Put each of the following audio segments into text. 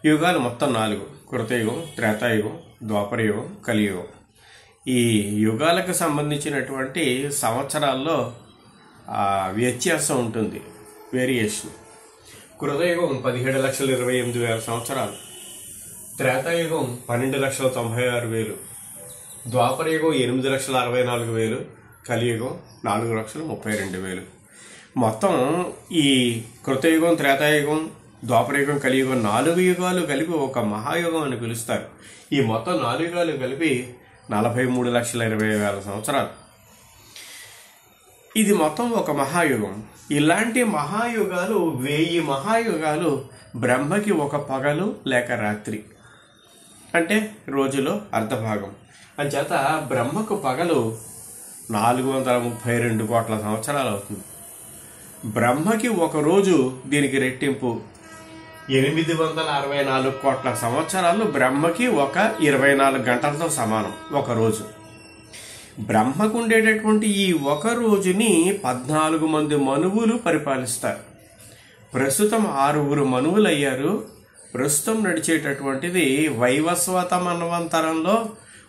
యుగాలు మొత్తం 4: కృతయుగం, త్రేతాయుగం, ద్వాపరయుగం, కలియుగం. ఈ యుగాలకు సంబంధించినటువంటి సంవత్సరాల్లో వ్యత్యాసం ఉంటుంది, వేరియేషన్. కృతయుగం 17,28,000 సంవత్సరాలు, త్రేతాయుగం 12,96,000, ద్వాపరయుగం 8,64,000, కలియుగం 4,32,000. మొత్తం ఈ కృతయుగం, త్రేతాయుగం, ద్వాపరయుగం, కలియుగం 4 యుగాలు కలిపి ఒక మహాయుగం అని పిలుస్తారు. ఈ మొత్తం 4 యుగాలు కలిపి 43,20,000 సంవత్సరాలు. ఇది మొత్తం ఒక మహాయుగం. ఇలాంటి మహాయుగాలు 1000 మహాయుగాలు బ్రహ్మకి ఒక పగలు లేక రాత్రి, అంటే రోజులో అర్ధభాగం. అంచేత బ్రహ్మకు పగలు 432 కోట్ల సంవత్సరాలు అవుతుంది. బ్రహ్మకి ఒక రోజు, దీనికి రెట్టింపు 864 కోట్ల సంవత్సరాలు బ్రహ్మకి ఒక 24 గంటలతో సమానం ఒక రోజు. బ్రహ్మకు ఉండేటటువంటి ఈ ఒక రోజుని 14 మంది మనువులు పరిపాలిస్తారు. ప్రస్తుతం 6 మనువులు అయ్యారు. ప్రస్తుతం నడిచేటటువంటిది వైవస్వత మన్వంతరంలో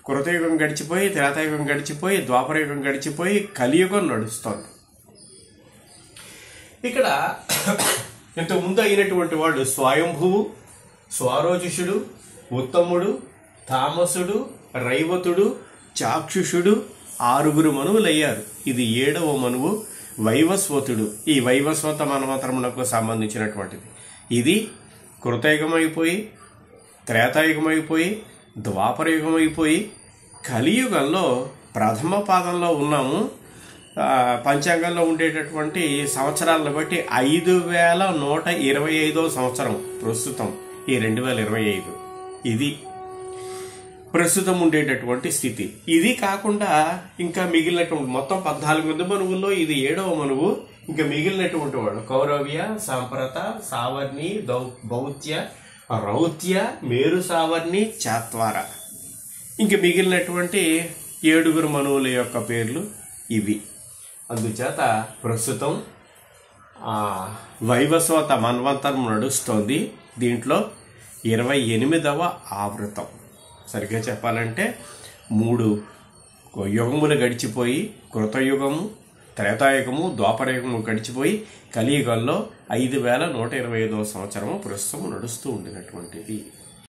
కృతయుగం గడిచిపోయి, త్రేతాయుగం గడిచిపోయి, ద్వాపరయుగం గడిచిపోయి, కలియుగం నడుస్తోంది. ఇక్కడ ఇంతకుముందు అయినటువంటి వాళ్ళు స్వయంభువు, స్వారోజుషుడు, ఉత్తముడు, తామసుడు, రైవతుడు, చాక్షుషుడు 6 మనువులు అయ్యారు. ఇది 7వ మనువు వైవస్వతుడు. ఈ వైవస్వత మన్వంతరమునకు సంబంధించినటువంటిది. ఇది కృతయుగం అయిపోయి, త్రేతాయుగం అయిపోయి, ద్వాపరయుగం అయిపోయి, కలియుగంలో ప్రథమ పాదంలో ఉన్నాము. పంచాంగంలో ఉండేటటువంటి సంవత్సరాలను బట్టి 5,125వ సంవత్సరం ప్రస్తుతం ఈ 2025. ఇది ప్రస్తుతం ఉండేటటువంటి స్థితి. ఇది కాకుండా ఇంకా మిగిలినటువంటి మొత్తం 14 మంది మనువుల్లో ఇది 7వ మనువు. ఇంకా మిగిలినటువంటి వాడు కౌరవ్య, సాంప్రత, సావర్ణి, బౌత్య, రౌత్య, మేరు సావర్ణి, చాత్వార. ఇంక మిగిలినటువంటి 7 మనువుల యొక్క పేర్లు ఇవి. అందుచేత ప్రస్తుతం వైవస్వత మన్వంతరం నడుస్తోంది. దీంట్లో 28వ ఆవృతం. సరిగ్గా చెప్పాలంటే 3 యుగములు గడిచిపోయి, కృతయుగము, త్రేతాయుగము, ద్వాపరయుగము గడిచిపోయి, కలియుగంలో 5,125వ సంవత్సరము ప్రస్తుతం నడుస్తూ ఉండినటువంటిది.